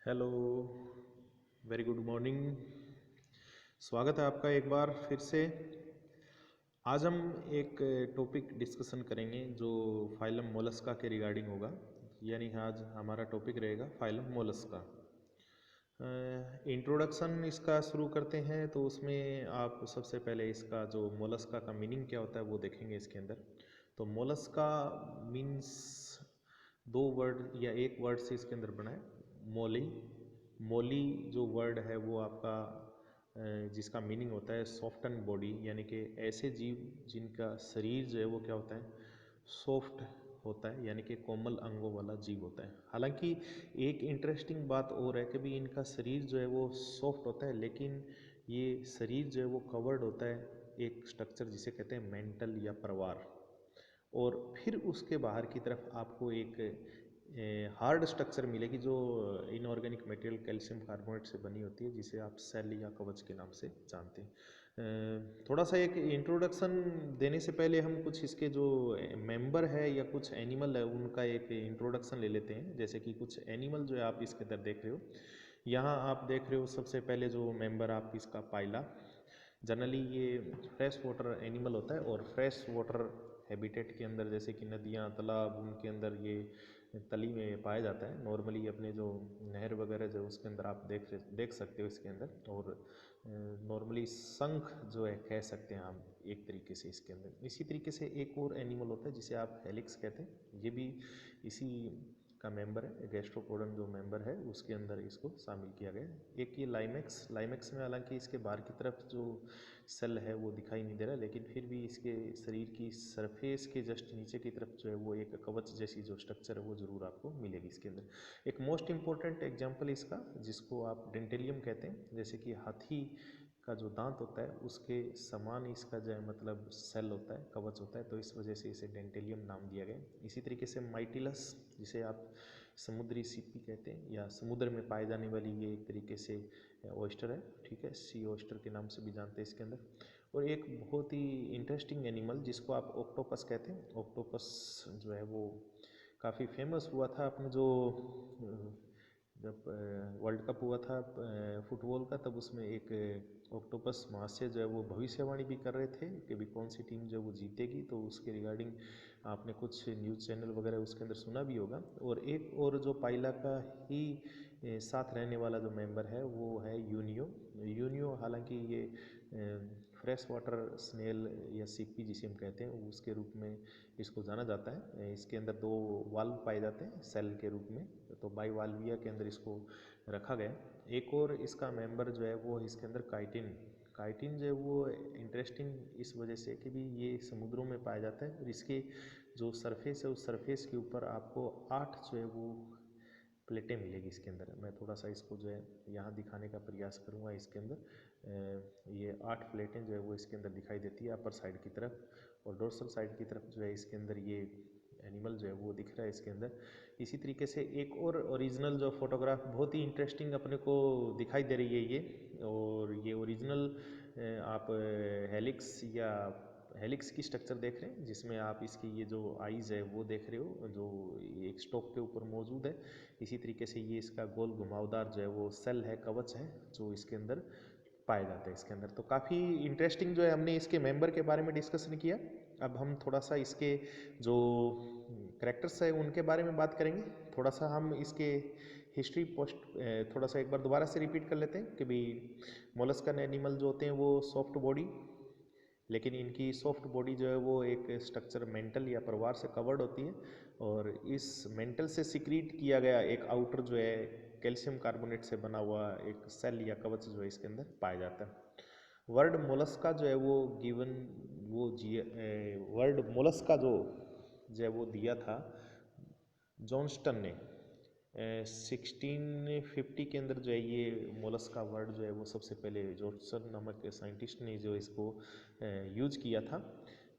Hello, very good morning. स्वागत है आपका एक बार फिर से। आज हम एक टॉपिक डिस्कशन करेंगे जो फाइलम मोलस्का के रिगार्डिंग होगा। यानी आज हमारा टॉपिक रहेगा फाइलम मोलस्का। इंट्रोडक्शन इसका शुरू करते हैं तो उसमें आप सबसे पहले इसका जो मोलस्का का मीनिंग क्या होता है वो देखेंगे इसके अंदर। तो मोलस्का मीन्स दो वर्ड या एक वर्ड से इसके अंदर बना है, मोली। मोली जो वर्ड है वो आपका जिसका मीनिंग होता है सॉफ्टन बॉडी, यानी कि ऐसे जीव जिनका शरीर जो है वो क्या होता है, सॉफ्ट होता है, यानी कि कोमल अंगों वाला जीव होता है। हालांकि एक इंटरेस्टिंग बात और है कि भी इनका शरीर जो है वो सॉफ्ट होता है, लेकिन ये शरीर जो है वो कवर्ड होता है एक स्ट्रक्चर जिसे कहते हैं मेंटल या परवार। और फिर उसके बाहर की तरफ आपको एक हार्ड स्ट्रक्चर मिलेगी जो इनऑर्गेनिक मटेरियल कैल्शियम कार्बोनेट से बनी होती है, जिसे आप सेल या कवच के नाम से जानते हैं। थोड़ा सा एक इंट्रोडक्शन देने से पहले हम कुछ इसके जो मेंबर है या कुछ एनिमल है उनका एक इंट्रोडक्शन ले लेते हैं। जैसे कि कुछ एनिमल जो है आप इसके अंदर देख रहे हो, यहाँ आप देख रहे हो सबसे पहले जो मेंबर आप इसका पाइला। जनरली ये फ्रेश वाटर एनिमल होता है और फ्रेश वाटर हैबिटेट के अंदर, जैसे कि नदियाँ, तालाब, उनके अंदर ये तली में पाया जाता है। नॉर्मली अपने जो नहर वगैरह जो उसके अंदर आप देख सकते हो इसके अंदर। और नॉर्मली शंख जो है कह सकते हैं हम एक तरीके से इसके अंदर। इसी तरीके से एक और एनिमल होता है जिसे आप हेलिक्स कहते हैं, ये भी इसी का मेंबर है। गैस्ट्रोपोडन जो मेंबर है उसके अंदर इसको शामिल किया गया है। एक ये लाइमेक्स में हालांकि इसके बाहर की तरफ जो सेल है वो दिखाई नहीं दे रहा, लेकिन फिर भी इसके शरीर की सरफेस के जस्ट नीचे की तरफ जो है वो एक कवच जैसी जो स्ट्रक्चर है वो जरूर आपको मिलेगी इसके अंदर। एक मोस्ट इंपॉर्टेंट एग्जाम्पल इसका जिसको आप डेंटेलियम कहते हैं, जैसे कि हाथी का जो दांत होता है उसके समान इसका जो है मतलब सेल होता है, कवच होता है, तो इस वजह से इसे डेंटेलियम नाम दिया गया। इसी तरीके से माइटिलस, जिसे आप समुद्री सीपी कहते हैं या समुद्र में पाए जाने वाली ये एक तरीके से ओयस्टर है, ठीक है, सी ओयस्टर के नाम से भी जानते हैं इसके अंदर। और एक बहुत ही इंटरेस्टिंग एनिमल जिसको आप ऑक्टोपस कहते हैं। ऑक्टोपस जो है वो काफ़ी फेमस हुआ था अपने जो जब वर्ल्ड कप हुआ था फुटबॉल का, तब उसमें एक ऑक्टोपस महाशय जो है वो भविष्यवाणी भी कर रहे थे कि भी कौन सी टीम जो वो जीतेगी। तो उसके रिगार्डिंग आपने कुछ न्यूज़ चैनल वगैरह उसके अंदर सुना भी होगा। और एक और जो पाइला का ही साथ रहने वाला जो मेंबर है वो है यूनियो। हालांकि ये फ्रेश वाटर स्नेल या सीपी जिसे हम कहते हैं उसके रूप में इसको जाना जाता है। इसके अंदर दो वाल्व पाए जाते हैं सेल के रूप में, तो बाईवाल्विया के अंदर इसको रखा गया। एक और इसका मेंबर जो है वो इसके अंदर काइटिन जो है वो इंटरेस्टिंग इस वजह से कि भी ये समुद्रों में पाया जाता है। और इसके जो सरफेस है उस सरफेस के ऊपर आपको 8 जो है वो प्लेटें मिलेगी इसके अंदर। मैं थोड़ा सा इसको जो है यहाँ दिखाने का प्रयास करूँगा इसके अंदर। ये 8 प्लेटें जो है वो इसके अंदर दिखाई देती है अपर साइड की तरफ, और डोर्सल साइड की तरफ जो है इसके अंदर ये एनिमल जो है वो दिख रहा है इसके अंदर। इसी तरीके से एक और ओरिजिनल जो फोटोग्राफ बहुत ही इंटरेस्टिंग अपने को दिखाई दे रही है ये, और ये ओरिजिनल आप हेलिक्स की स्ट्रक्चर देख रहे हैं, जिसमें आप इसकी ये जो आइज़ है वो देख रहे हो जो एक स्टॉक के ऊपर मौजूद है। इसी तरीके से ये इसका गोल घुमावदार जो है वो सेल है, कवच है, जो इसके अंदर पाए जाते हैं इसके अंदर। तो काफ़ी इंटरेस्टिंग जो है हमने इसके मेंबर के बारे में डिस्कशन किया। अब हम थोड़ा सा इसके जो करेक्टर्स है उनके बारे में बात करेंगे। थोड़ा सा हम इसके हिस्ट्री थोड़ा सा एक बार दोबारा से रिपीट कर लेते हैं कि भी मोलस्कन एनिमल जो होते हैं वो सॉफ्ट बॉडी, लेकिन इनकी सॉफ्ट बॉडी जो है वो एक स्ट्रक्चर मेंटल या परवार से कवर्ड होती है, और इस मेंटल से सिक्रीट किया गया एक आउटर जो है कैल्शियम कार्बोनेट से बना हुआ एक सेल या कवच जो है इसके अंदर पाया जाता है। वर्ड मोलस्का जो है वो गिवन वो जी वर्ड मोलस्का जो है वो दिया था जॉन्स्टन ने 1650 के अंदर जो है ये मोलस्का वर्ड जो है वो सबसे पहले जॉन्सन नामक साइंटिस्ट ने जो इसको यूज किया था।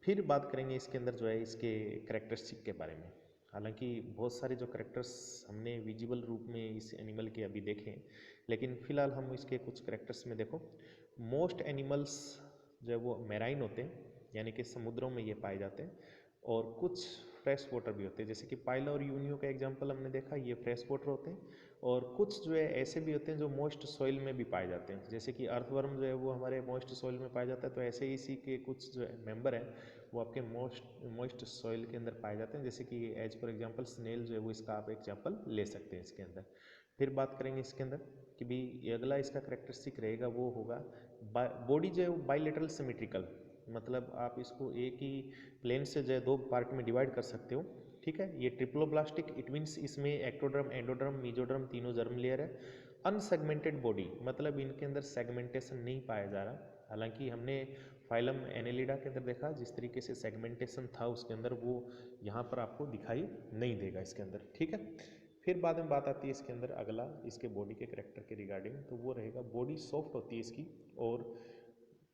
फिर बात करेंगे इसके अंदर जो है इसके करेक्टरिस्टिक के बारे में। हालांकि बहुत सारे जो करेक्टर्स हमने विजिबल रूप में इस एनिमल के अभी देखे हैं, लेकिन फिलहाल हम इसके कुछ करेक्टर्स में देखो। मोस्ट एनिमल्स जो है वो मैराइन होते हैं, यानी कि समुद्रों में ये पाए जाते हैं, और कुछ फ्रेश वाटर भी होते हैं, जैसे कि पाइला और यूनियो का एग्जांपल हमने देखा, ये फ्रेश वाटर होते हैं। और कुछ जो है ऐसे भी होते हैं जो मॉइस्ट सॉइल में भी पाए जाते हैं, जैसे कि अर्थवर्म जो है वो हमारे मॉइस्ट सॉइल में पाया जाता है। तो ऐसे ही इसी के कुछ जो है मेंबर हैं वो आपके मॉइस्ट सॉइल के अंदर पाए जाते हैं, जैसे कि एज फॉर एग्जांपल स्नेल जो है वो इसका आप एग्जांपल ले सकते हैं इसके अंदर। फिर बात करेंगे इसके अंदर कि भी अगला इसका करेक्टरिस्टिक रहेगा वो होगा बॉडी जो है वो बाइलेटरल सिमेट्रिकल, मतलब आप इसको एक ही प्लेन से जो है दो पार्ट में डिवाइड कर सकते हो, ठीक है। ये ट्रिप्लोब्लास्टिक, इट मीन्स इसमें एक्टोडर्म, एंडोडर्म, मीजोडर्म तीनों जर्म लेयर है। अनसेगमेंटेड बॉडी, मतलब इनके अंदर सेगमेंटेशन नहीं पाया जा रहा। हालांकि हमने फाइलम एनेलिडा के अंदर देखा जिस तरीके से सेगमेंटेशन था उसके अंदर, वो यहाँ पर आपको दिखाई नहीं देगा इसके अंदर, ठीक है। फिर बाद में बात आती है इसके अंदर अगला इसके बॉडी के करेक्टर के रिगार्डिंग, तो वो रहेगा बॉडी सॉफ्ट होती है इसकी और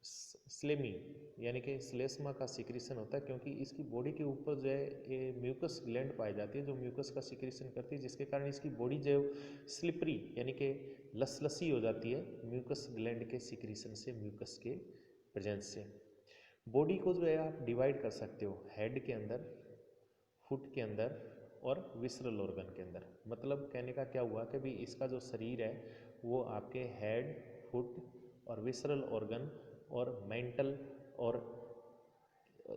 स्लेमी यानी कि स्लेस्मा का सिक्रीशन होता है, क्योंकि इसकी बॉडी के ऊपर जो है ये म्यूकस ग्लैंड पाई जाती है जो म्यूकस का सिक्रीशन करती है, जिसके कारण इसकी बॉडी जो है स्लिपरी यानी कि लसलसी हो जाती है म्यूकस ग्लैंड के सिक्रीशन से, म्यूकस के प्रेजेंस से। बॉडी को जो है आप डिवाइड कर सकते हो हेड के अंदर, फुट के अंदर और विसरल ऑर्गन के अंदर। मतलब कहने का क्या हुआ कि भी इसका जो शरीर है वो आपके हेड, फुट और विसरल ऑर्गन और मेंटल और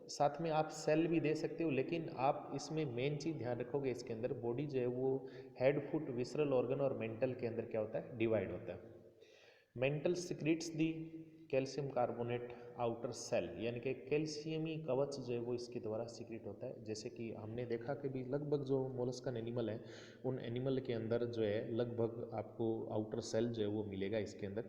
साथ में आप सेल भी दे सकते हो, लेकिन आप इसमें मेन चीज़ ध्यान रखोगे इसके अंदर बॉडी जो है वो हेड, फुट, विसरल ऑर्गन और मेंटल के अंदर क्या होता है, डिवाइड होता है। मेंटल सिक्रीट्स दी कैल्शियम कार्बोनेट आउटर सेल, यानी कि कैल्शियमी कवच जो है वो इसके द्वारा सिक्रीट होता है। जैसे कि हमने देखा कि भी लगभग जो मोलस्कन एनिमल है उन एनिमल के अंदर जो है लगभग आपको आउटर सेल जो है वो मिलेगा इसके अंदर।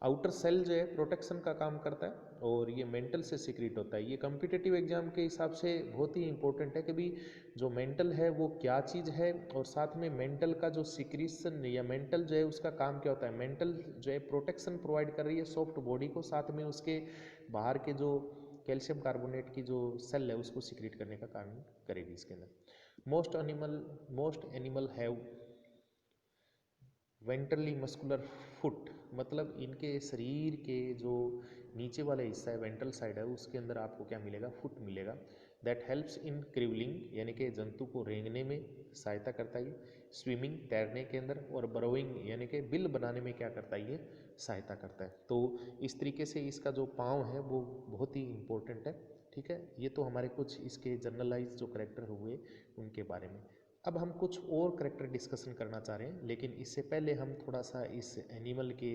आउटर सेल जो है प्रोटेक्शन का काम करता है और ये मेंटल से सिक्रीट होता है। ये कॉम्पिटिटिव एग्जाम के हिसाब से बहुत ही इंपॉर्टेंट है कि भी जो मेंटल है वो क्या चीज़ है और साथ में मेंटल का जो सिक्रीशन या मेंटल जो है उसका काम क्या होता है। मेंटल जो है प्रोटेक्शन प्रोवाइड कर रही है सॉफ्ट बॉडी को, साथ में उसके बाहर के जो कैल्शियम कार्बोनेट की जो सेल है उसको सिक्रीट करने का काम करेगी इसके अंदर। Most animal have ventrally muscular foot, मतलब इनके शरीर के जो नीचे वाले हिस्सा है वेंट्रल साइड है उसके अंदर आपको क्या मिलेगा, फुट मिलेगा। दैट हेल्प्स इन क्रिवलिंग यानी कि जंतु को रेंगने में सहायता करता है, स्विमिंग तैरने के अंदर, और बरोइंग यानी कि बिल बनाने में क्या करता है, ये सहायता करता है। तो इस तरीके से इसका जो पाँव है वो बहुत ही इम्पोर्टेंट है, ठीक है। ये तो हमारे कुछ इसके जनरलाइज जो करेक्टर हुए उनके बारे में। अब हम कुछ और करेक्टर डिस्कशन करना चाह रहे हैं, लेकिन इससे पहले हम थोड़ा सा इस एनिमल के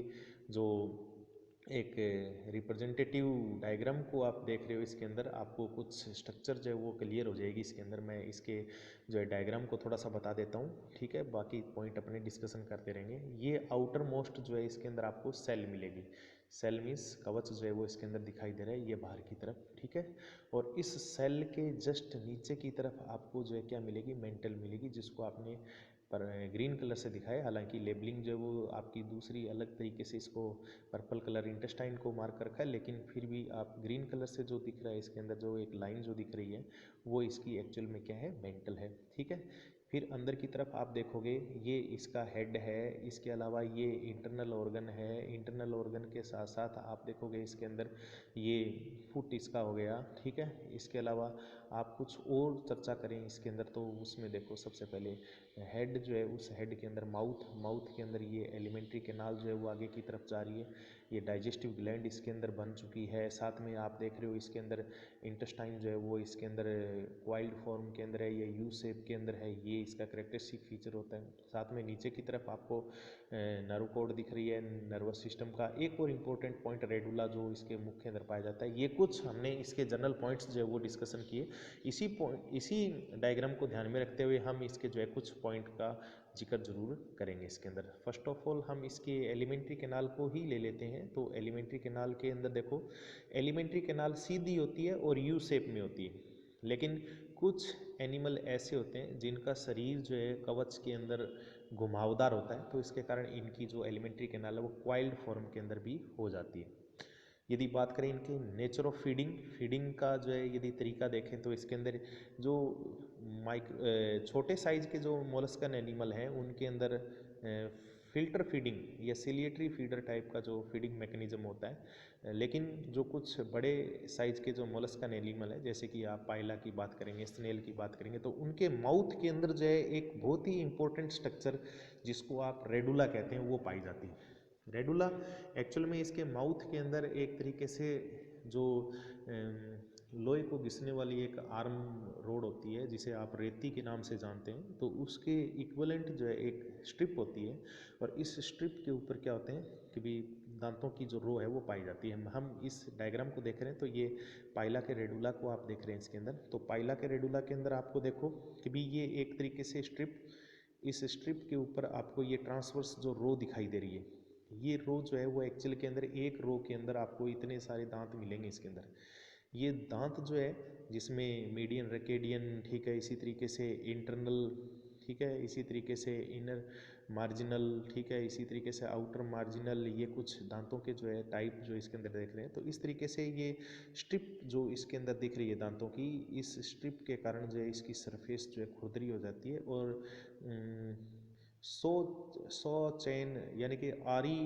जो एक रिप्रेजेंटेटिव डायग्राम को आप देख रहे हो इसके अंदर आपको कुछ स्ट्रक्चर जो है वो क्लियर हो जाएगी इसके अंदर। मैं इसके जो है डायग्राम को थोड़ा सा बता देता हूँ, ठीक है, बाकी पॉइंट अपने डिस्कशन करते रहेंगे। ये आउटर मोस्ट जो है इसके अंदर आपको सेल मिलेगी, सेल मीन्स कवच जो है वो इसके अंदर दिखाई दे रहा है ये बाहर की तरफ, ठीक है। और इस सेल के जस्ट नीचे की तरफ आपको जो है क्या मिलेगी, मेंटल मिलेगी, जिसको आपने पर ग्रीन कलर से दिखाया। हालांकि लेबलिंग जो है वो आपकी दूसरी अलग तरीके से इसको पर्पल कलर इंटेस्टाइन को मार्क कर रखा है, लेकिन फिर भी आप ग्रीन कलर से जो दिख रहा है इसके अंदर जो एक लाइन जो दिख रही है वो इसकी एक्चुअल में क्या है, मेंटल है, ठीक है। फिर अंदर की तरफ आप देखोगे ये इसका हेड है, इसके अलावा ये इंटरनल ऑर्गन है, इंटरनल ऑर्गन के साथ साथ आप देखोगे इसके अंदर ये फुट इसका हो गया, ठीक है। इसके अलावा आप कुछ और चर्चा करें इसके अंदर तो उसमें देखो सबसे पहले हेड जो है उस हेड के अंदर माउथ के अंदर ये एलिमेंट्री कैनाल जो है वो आगे की तरफ जा रही है, ये डाइजेस्टिव ग्लैंड इसके अंदर बन चुकी है। साथ में आप देख रहे हो इसके अंदर इंटेस्टाइन जो है वो इसके अंदर क्वाइल्ड फॉर्म के अंदर है, ये यू शेप के अंदर है, ये इसका करेक्टरिस्टिक फीचर होता है। साथ में नीचे की तरफ आपको नर्व कोड दिख रही है नर्वस सिस्टम का। एक और इम्पोर्टेंट पॉइंट रेडुला जो इसके मुख के अंदर पाया जाता है। ये कुछ हमने इसके जनरल पॉइंट्स जो है वो डिस्कशन किए। इसी डायग्राम को ध्यान में रखते हुए हम इसके जो है कुछ पॉइंट का जिक्र जरूर करेंगे इसके अंदर। फर्स्ट ऑफ ऑल हम इसके एलिमेंट्री कैनाल को ही ले लेते हैं। तो एलिमेंट्री कैनाल के अंदर देखो एलिमेंट्री कैनाल सीधी होती है और यू शेप में होती है, लेकिन कुछ एनिमल ऐसे होते हैं जिनका शरीर जो है कवच के अंदर घुमावदार होता है, तो इसके कारण इनकी जो एलिमेंट्री कैनाल है वो क्वाइल्ड फॉर्म के अंदर भी हो जाती है। यदि बात करें इनके नेचर ऑफ फीडिंग का जो है यदि तरीका देखें तो इसके अंदर जो छोटे साइज के जो मोलस्कन एनिमल हैं उनके अंदर फिल्टर फीडिंग या सिलिएटरी फीडर टाइप का जो फीडिंग मैकेनिज्म होता है। लेकिन जो कुछ बड़े साइज़ के जो मोलस्कन एनिमल है, जैसे कि आप पाइला की बात करेंगे, स्नेल की बात करेंगे, तो उनके माउथ के अंदर जो है एक बहुत ही इंपॉर्टेंट स्ट्रक्चर जिसको आप रेडुला कहते हैं वो पाई जाती है। रेडुला एक्चुअल में इसके माउथ के अंदर एक तरीके से जो लोहे को घिसने वाली एक आर्म रोड होती है जिसे आप रेती के नाम से जानते हैं, तो उसके इक्वलेंट जो है एक स्ट्रिप होती है, और इस स्ट्रिप के ऊपर क्या होते हैं कि भी दांतों की जो रो है वो पाई जाती है। हम इस डायग्राम को देख रहे हैं तो ये पाइला के रेडुला को आप देख रहे हैं इसके अंदर। तो पाइला के रेडुला के अंदर आपको देखो कि भी ये एक तरीके से स्ट्रिप, इस स्ट्रिप के ऊपर आपको ये ट्रांसवर्स जो रो दिखाई दे रही है, ये रो जो है वो एक्चुअल के अंदर एक रो के अंदर आपको इतने सारे दांत मिलेंगे इसके अंदर। ये दांत जो है जिसमें मीडियन, रेकेडियन, ठीक है, इसी तरीके से इंटरनल, ठीक है, इसी तरीके से इनर मार्जिनल, ठीक है, इसी तरीके से आउटर मार्जिनल, ये कुछ दांतों के जो है टाइप जो इसके अंदर देख रहे हैं। तो इस तरीके से ये स्ट्रिप जो इसके अंदर दिख रही है दांतों की, इस स्ट्रिप के कारण जो है इसकी सरफेस जो है खुरदरी हो जाती है, और सौ चैन यानी कि आरी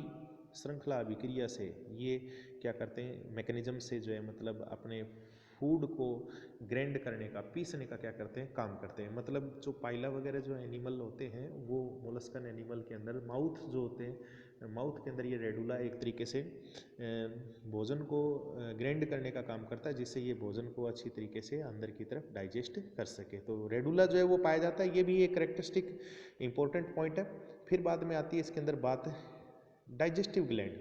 श्रृंखला अभिक्रिया से ये क्या करते हैं, मैकेनिज्म से जो है मतलब अपने फूड को ग्राइंड करने का, पीसने का क्या करते हैं, काम करते हैं। मतलब जो पाइला वगैरह जो एनिमल होते हैं वो मोलस्कन एनिमल के अंदर माउथ जो होते हैं, माउथ के अंदर ये रेडुला एक तरीके से भोजन को ग्राइंड करने का काम करता है, जिससे ये भोजन को अच्छी तरीके से अंदर की तरफ डाइजेस्ट कर सके। तो रेडुला जो है वो पाया जाता है, ये भी एक करेक्टरिस्टिक इंपॉर्टेंट पॉइंट है। फिर बाद में आती है इसके अंदर बात डाइजेस्टिव ग्लैंड।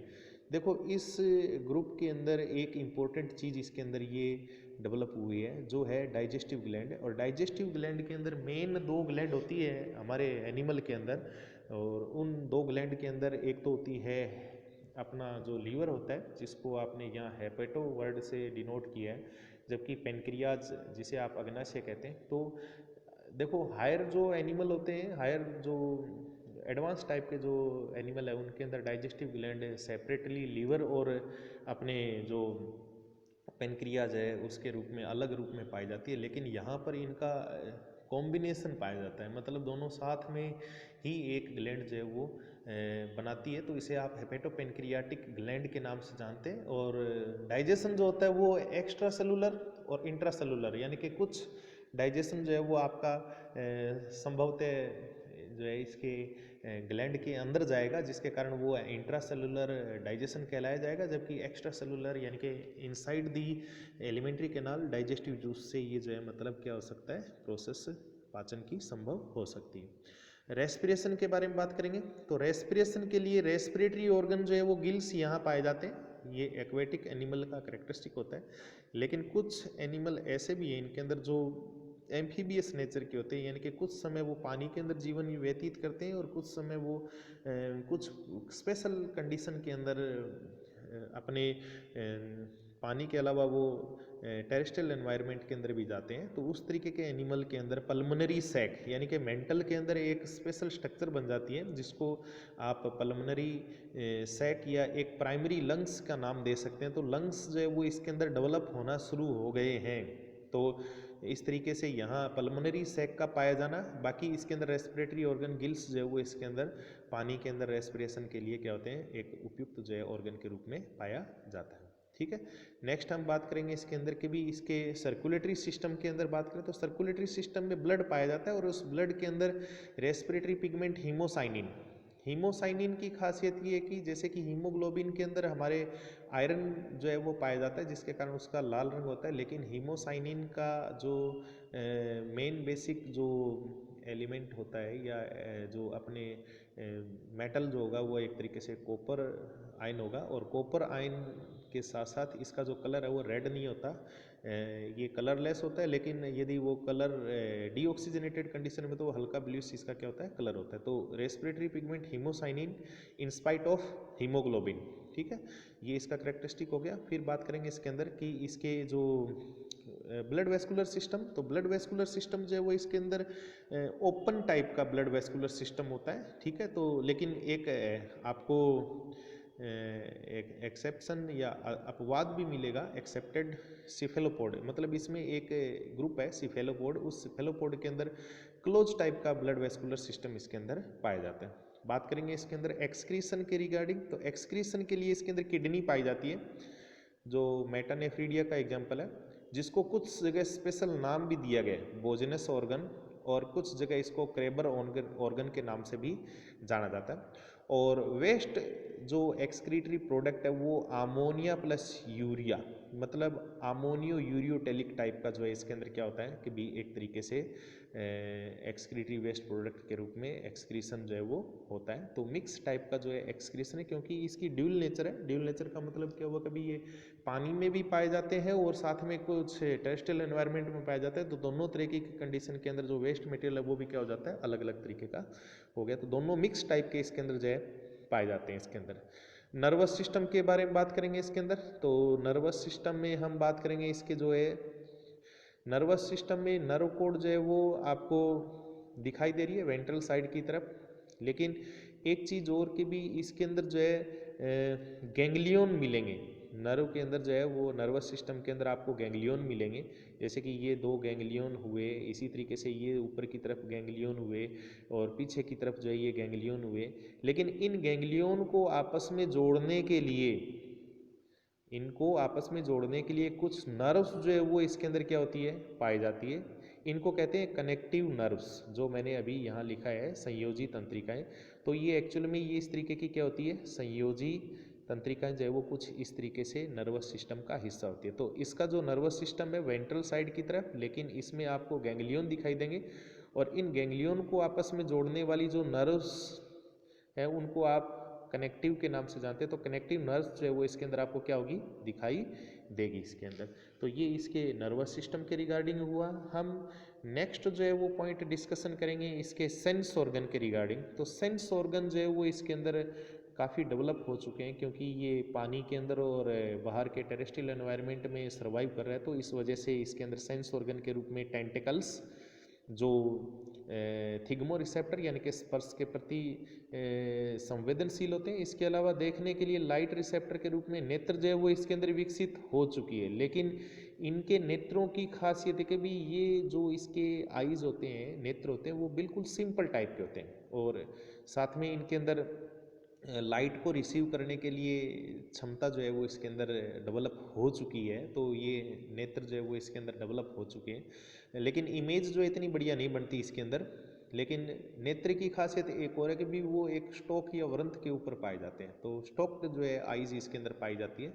देखो इस ग्रुप के अंदर एक इम्पोर्टेंट चीज़ इसके अंदर ये डेवलप हुई है जो है डाइजेस्टिव ग्लैंड। और डाइजेस्टिव ग्लैंड के अंदर मेन दो ग्लैंड होती है हमारे एनिमल के अंदर, और उन दो ग्लैंड के अंदर एक तो होती है अपना जो लीवर होता है, जिसको आपने यहाँ हेपेटो वर्ड से डिनोट किया है, जबकि पेनक्रियाज जिसे आप अग्नाशय कहते हैं। तो देखो हायर जो एनिमल होते हैं, हायर जो एडवांस टाइप के जो एनिमल है, उनके अंदर डाइजेस्टिव ग्लैंड सेपरेटली लीवर और अपने जो पेनक्रियाज है उसके रूप में, अलग रूप में पाई जाती है। लेकिन यहाँ पर इनका कॉम्बिनेशन पाया जाता है, मतलब दोनों साथ में ही एक ग्लैंड जो है वो बनाती है। तो इसे आप हेपेटोपेनक्रियाटिक ग्लैंड के नाम से जानते हैं। और डाइजेशन जो होता है वो एक्स्ट्रा सेलुलर और इंट्रा सेलुलर, यानी कि कुछ डाइजेशन जो है वो आपका संभवतः जो है इसके ग्लैंड के अंदर जाएगा, जिसके कारण वो इंट्रा सेलुलर डाइजेशन कहलाया जाएगा, जबकि एक्स्ट्रा सेलुलर यानी कि inside the alimentary canal digestive juice से ये जो है मतलब क्या हो सकता है, प्रोसेस पाचन की संभव हो सकती है। रेस्पिरेशन के बारे में बात करेंगे तो रेस्पिरेशन के लिए रेस्पिरेटरी ऑर्गन जो है वो गिल्स यहाँ पाए जाते हैं। ये एक्वेटिक एनिमल का करेक्टरिस्टिक होता है। लेकिन कुछ एनिमल ऐसे भी हैं इनके अंदर जो एम्फीबियस नेचर के होते हैं, यानी कि कुछ समय वो पानी के अंदर जीवन व्यतीत करते हैं और कुछ समय वो कुछ स्पेशल कंडीशन के अंदर अपने पानी के अलावा वो टेरेस्ट्रियल एनवायरनमेंट के अंदर भी जाते हैं। तो उस तरीके के एनिमल के अंदर पल्मोनरी सैक यानी कि मेंटल के अंदर एक स्पेशल स्ट्रक्चर बन जाती है, जिसको आप पल्मोनरी सैक या एक प्राइमरी लंग्स का नाम दे सकते हैं। तो लंग्स जो है वो इसके अंदर डेवलप होना शुरू हो गए हैं। तो इस तरीके से यहाँ पल्मोनरी सैक का पाया जाना, बाकी इसके अंदर रेस्पिरेटरी ऑर्गन गिल्स जो है वो इसके अंदर पानी के अंदर रेस्पिरेशन के लिए क्या होते हैं, एक उपयुक्त जो है ऑर्गन के रूप में पाया जाता है। ठीक है, नेक्स्ट हम बात करेंगे इसके अंदर के भी इसके सर्कुलेटरी सिस्टम के अंदर बात करें तो सर्कुलेटरी सिस्टम में ब्लड पाया जाता है, और उस ब्लड के अंदर रेस्पिरेटरी पिगमेंट हीमोसाइनिन। हीमोसाइनिन की खासियत ये है कि जैसे कि हीमोग्लोबिन के अंदर हमारे आयरन जो है वो पाया जाता है, जिसके कारण उसका लाल रंग होता है, लेकिन हीमोसाइनिन का जो मेन बेसिक जो एलिमेंट होता है या जो अपने मेटल जो होगा वो एक तरीके से कॉपर आयन होगा, और कॉपर आयन के साथ साथ इसका जो कलर है वो रेड नहीं होता, ये कलरलेस होता है। लेकिन यदि वो कलर डीऑक्सीजनेटेड कंडीशन में तो वो हल्का ब्लूइश इसका क्या होता है, कलर होता है। तो respiratory pigment haemocyanin in spite of haemoglobin. ठीक है, ये इसका करेक्टरिस्टिक हो गया। फिर बात करेंगे इसके अंदर कि इसके जो ब्लड वेस्कुलर सिस्टम, तो ब्लड वेस्कुलर सिस्टम जो है वो इसके अंदर ओपन टाइप का ब्लड वेस्कुलर सिस्टम होता है। ठीक है, तो लेकिन एक आपको एक एक्सेप्शन या अपवाद भी मिलेगा, एक्सेप्टेड सिफेलोपोड, मतलब इसमें एक ग्रुप है सिफेलोपोड, उस सिफेलोपोड के अंदर क्लोज टाइप का ब्लड वेस्कुलर सिस्टम इसके अंदर पाया जाता है। बात करेंगे इसके अंदर एक्सक्रीशन के रिगार्डिंग, तो एक्सक्रीशन के लिए इसके अंदर किडनी पाई जाती है, जो मेटानेफ्रीडिया का एग्जाम्पल है, जिसको कुछ जगह स्पेशल नाम भी दिया गया है, बोजेनस ऑर्गन, और कुछ जगह इसको क्रेबर ऑर्गन के नाम से भी जाना जाता है। और वेस्ट जो एक्सक्रीटरी प्रोडक्ट है वो अमोनिया प्लस यूरिया, मतलब अमोनियो यूरियोटेलिक टाइप का जो है इसके अंदर क्या होता है कि भी एक तरीके से एक्सक्रीटरी वेस्ट प्रोडक्ट के रूप में एक्सक्रीशन जो है वो होता है। तो मिक्स टाइप का जो है एक्सक्रीशन है, क्योंकि इसकी ड्यूल नेचर है। ड्यूल नेचर का मतलब क्या हुआ, कभी ये पानी में भी पाए जाते हैं और साथ में कुछ टेरेस्ट्रियल एनवायरनमेंट में पाए जाते हैं, तो दोनों तरीके की कंडीशन के अंदर जो वेस्ट मटेरियल है वो भी क्या हो जाता है, अलग अलग तरीके का हो गया। तो दोनों मिक्स टाइप के इसके अंदर जो है पाए जाते हैं। इसके अंदर नर्वस सिस्टम के बारे में बात करेंगे इसके अंदर, तो नर्वस सिस्टम में हम बात करेंगे इसके जो है नर्वस सिस्टम में नर्व कोड जो है वो आपको दिखाई दे रही है वेंट्रल साइड की तरफ, लेकिन एक चीज़ और की भी इसके अंदर जो है गैंग्लियन मिलेंगे। नर्व के अंदर जो है वो नर्वस सिस्टम के अंदर आपको गैंग्लियन मिलेंगे, जैसे कि ये दो गैंग्लियन हुए, इसी तरीके से ये ऊपर की तरफ गैंग्लियन हुए और पीछे की तरफ जो है ये गैंग्लियन हुए। लेकिन इन गैंग्लियन को आपस में जोड़ने के लिए, इनको आपस में जोड़ने के लिए कुछ नर्व्स जो है वो इसके अंदर क्या होती है, पाई जाती है। इनको कहते हैं कनेक्टिव नर्व्स, जो मैंने अभी यहाँ लिखा है संयोजी तंत्रिकाएं। तो ये एक्चुअल में ये इस तरीके की क्या होती है, संयोजी तंत्रिकाएं जो है वो कुछ इस तरीके से नर्वस सिस्टम का हिस्सा होती है। तो इसका जो नर्वस सिस्टम है वेंट्रल साइड की तरफ, लेकिन इसमें आपको गैंग्लियन दिखाई देंगे, और इन गैंग्लियन को आपस में जोड़ने वाली जो नर्व्स है उनको आप कनेक्टिव के नाम से जानते हैं। तो कनेक्टिव नर्व्स जो है वो इसके अंदर आपको क्या होगी, दिखाई देगी इसके अंदर। तो ये इसके नर्वस सिस्टम के रिगार्डिंग हुआ। हम नेक्स्ट जो है वो पॉइंट डिस्कशन करेंगे इसके सेंस ऑर्गन के रिगार्डिंग। तो सेंस ऑर्गन जो है वो इसके अंदर काफ़ी डेवलप हो चुके हैं, क्योंकि ये पानी के अंदर और बाहर के टेरेस्ट्रियल एनवायरनमेंट में सर्वाइव कर रहा है। तो इस वजह से इसके अंदर सेंस ऑर्गन के रूप में टेंटिकल्स, जो थिग्मो रिसेप्टर यानी कि स्पर्श के प्रति संवेदनशील होते हैं, इसके अलावा देखने के लिए लाइट रिसेप्टर के रूप में नेत्र जो है वो इसके अंदर विकसित हो चुकी है। लेकिन इनके नेत्रों की खासियत है कि भी ये जो इसके आईज होते हैं, नेत्र होते हैं, वो बिल्कुल सिंपल टाइप के होते हैं, और साथ में इनके अंदर लाइट को रिसीव करने के लिए क्षमता जो है वो इसके अंदर डेवलप हो चुकी है। तो ये नेत्र जो है वो इसके अंदर डेवलप हो चुके हैं, लेकिन इमेज जो इतनी बढ़िया नहीं बनती इसके अंदर। लेकिन नेत्र की खासियत एक और है कि भी वो एक स्टोक या वृंत के ऊपर पाए जाते हैं। तो स्टोक जो है आईज इसके अंदर पाई जाती है।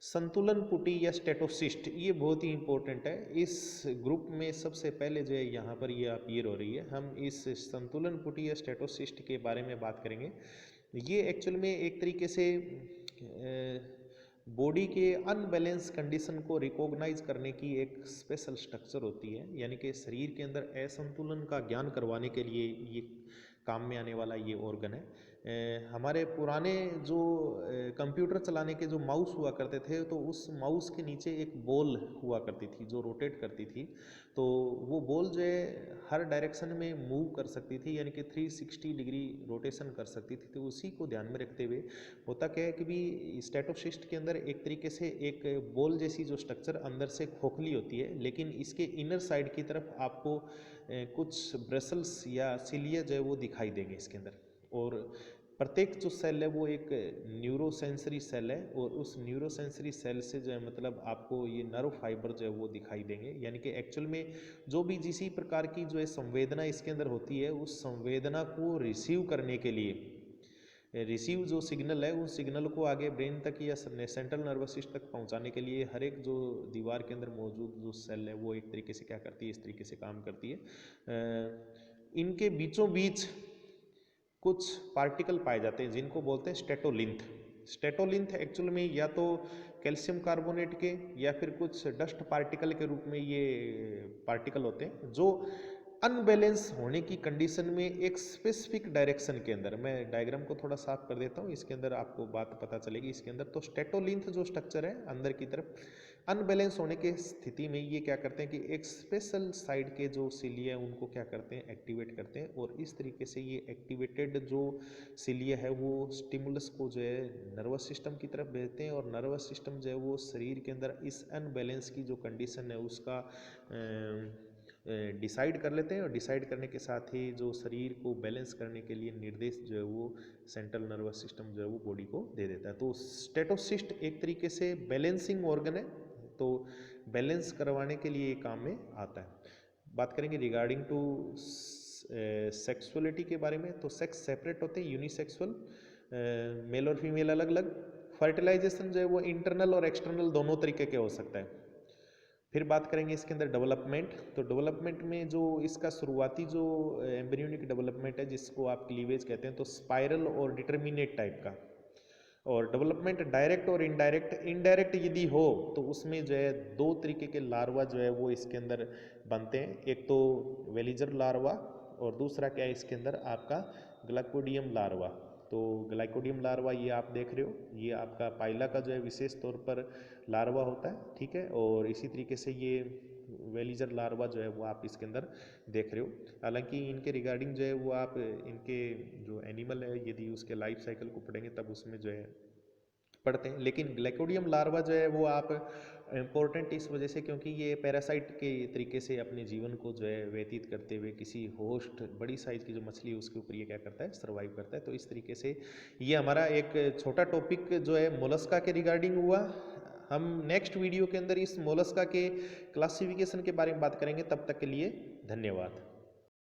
संतुलन पुटी या स्टेटोसिस्ट, ये बहुत ही इंपॉर्टेंट है। इस ग्रुप में सबसे पहले जो है यहाँ पर ये अपीयर हो रही है। हम इस संतुलन पुटी या स्टेटोसिस्ट के बारे में बात करेंगे। ये एक्चुअल में एक तरीके से बॉडी के अनबैलेंस कंडीशन को रिकॉग्नाइज करने की एक स्पेशल स्ट्रक्चर होती है, यानी कि शरीर के अंदर असंतुलन का ज्ञान करवाने के लिए ये काम में आने वाला ये ऑर्गन है। हमारे पुराने जो कंप्यूटर चलाने के जो माउस हुआ करते थे, तो उस माउस के नीचे एक बॉल हुआ करती थी जो रोटेट करती थी। तो वो बॉल जो है हर डायरेक्शन में मूव कर सकती थी, यानी कि 360 डिग्री रोटेशन कर सकती थी। तो उसी को ध्यान में रखते हुए होता क्या है कि भी स्टेटोसिस्ट के अंदर एक तरीके से एक बॉल जैसी जो स्ट्रक्चर अंदर से खोखली होती है, लेकिन इसके इनर साइड की तरफ आपको कुछ ब्रसल्स या सिलिया जो है वो दिखाई देंगे इसके अंदर। और प्रत्येक जो सेल है वो एक न्यूरोसेंसरी सेल है, और उस न्यूरोसेंसरी सेल से जो है मतलब आपको ये नर्व फाइबर जो है वो दिखाई देंगे। यानी कि एक्चुअल में जो भी जिस प्रकार की जो है संवेदना इसके अंदर होती है, उस संवेदना को रिसीव करने के लिए, रिसीव जो सिग्नल है उस सिग्नल को आगे ब्रेन तक या सेंट्रल नर्वस सिस्टम तक पहुंचाने के लिए हर एक जो दीवार के अंदर मौजूद जो सेल है वो एक तरीके से क्या करती है, इस तरीके से काम करती है। इनके बीचों बीच कुछ पार्टिकल पाए जाते हैं जिनको बोलते हैं स्टेटोलिंथ। स्टेटोलिंथ एक्चुअल में या तो कैल्शियम कार्बोनेट के या फिर कुछ डस्ट पार्टिकल के रूप में ये पार्टिकल होते हैं, जो अनबैलेंस होने की कंडीशन में एक स्पेसिफिक डायरेक्शन के अंदर, मैं डायग्राम को थोड़ा साफ कर देता हूँ, इसके अंदर आपको बात पता चलेगी इसके अंदर। तो स्टेटोलिंथ जो स्ट्रक्चर है अंदर की तरफ अनबैलेंस होने की स्थिति में ये क्या करते हैं कि एक स्पेशल साइड के जो सिलिया है उनको क्या करते हैं, एक्टिवेट करते हैं, और इस तरीके से ये एक्टिवेटेड जो सिलिया है वो स्टिमुलस को जो है नर्वस सिस्टम की तरफ भेजते हैं, और नर्वस सिस्टम जो है वो शरीर के अंदर इस अनबैलेंस की जो कंडीशन है उसका डिसाइड कर लेते हैं और डिसाइड करने के साथ ही जो शरीर को बैलेंस करने के लिए निर्देश जो है वो सेंट्रल नर्वस सिस्टम जो है वो बॉडी को दे देता है। तो स्टेटोसिस्ट एक तरीके से बैलेंसिंग ऑर्गन है, तो बैलेंस करवाने के लिए ये काम में आता है। बात करेंगे रिगार्डिंग टू सेक्सुअलिटी के बारे में, तो सेक्स सेपरेट होते हैं, यूनिसेक्सुअल, मेल और फीमेल अलग अलग। फर्टिलाइजेशन जो है वो इंटरनल और एक्सटर्नल दोनों तरीके के हो सकता है। फिर बात करेंगे इसके अंदर डेवलपमेंट, तो डेवलपमेंट में जो इसका शुरुआती जो एम्ब्रियोनिक डेवलपमेंट है जिसको आप क्लीवेज कहते हैं, तो स्पाइरल और डिटर्मिनेट टाइप का। और डेवलपमेंट डायरेक्ट और इनडायरेक्ट, इनडायरेक्ट यदि हो तो उसमें जो है दो तरीके के लार्वा जो है वो इसके अंदर बनते हैं, एक तो वेलिजर लार्वा और दूसरा क्या है इसके अंदर आपका ग्लाइकोडियम लार्वा। तो ग्लाइकोडियम लार्वा ये आप देख रहे हो, ये आपका पाइला का जो है विशेष तौर पर लार्वा होता है, ठीक है। और इसी तरीके से ये वेलिजर लार्वा जो है वो आप इसके अंदर देख रहे हो। हालांकि इनके रिगार्डिंग जो है वो आप इनके जो एनिमल है यदि उसके लाइफ साइकिल को पढ़ेंगे तब उसमें जो है पढ़ते हैं, लेकिन ग्लाइकोडियम लार्वा जो है वो आप इम्पोर्टेंट इस वजह से क्योंकि ये पैरासाइट के तरीके से अपने जीवन को जो है व्यतीत करते हुए किसी होस्ट बड़ी साइज की जो मछली है उसके ऊपर ये क्या करता है, सर्वाइव करता है। तो इस तरीके से ये हमारा एक छोटा टॉपिक जो है मोलस्का के रिगार्डिंग हुआ। हम नेक्स्ट वीडियो के अंदर इस मोलस्का के क्लासिफिकेशन के बारे में बात करेंगे, तब तक के लिए धन्यवाद।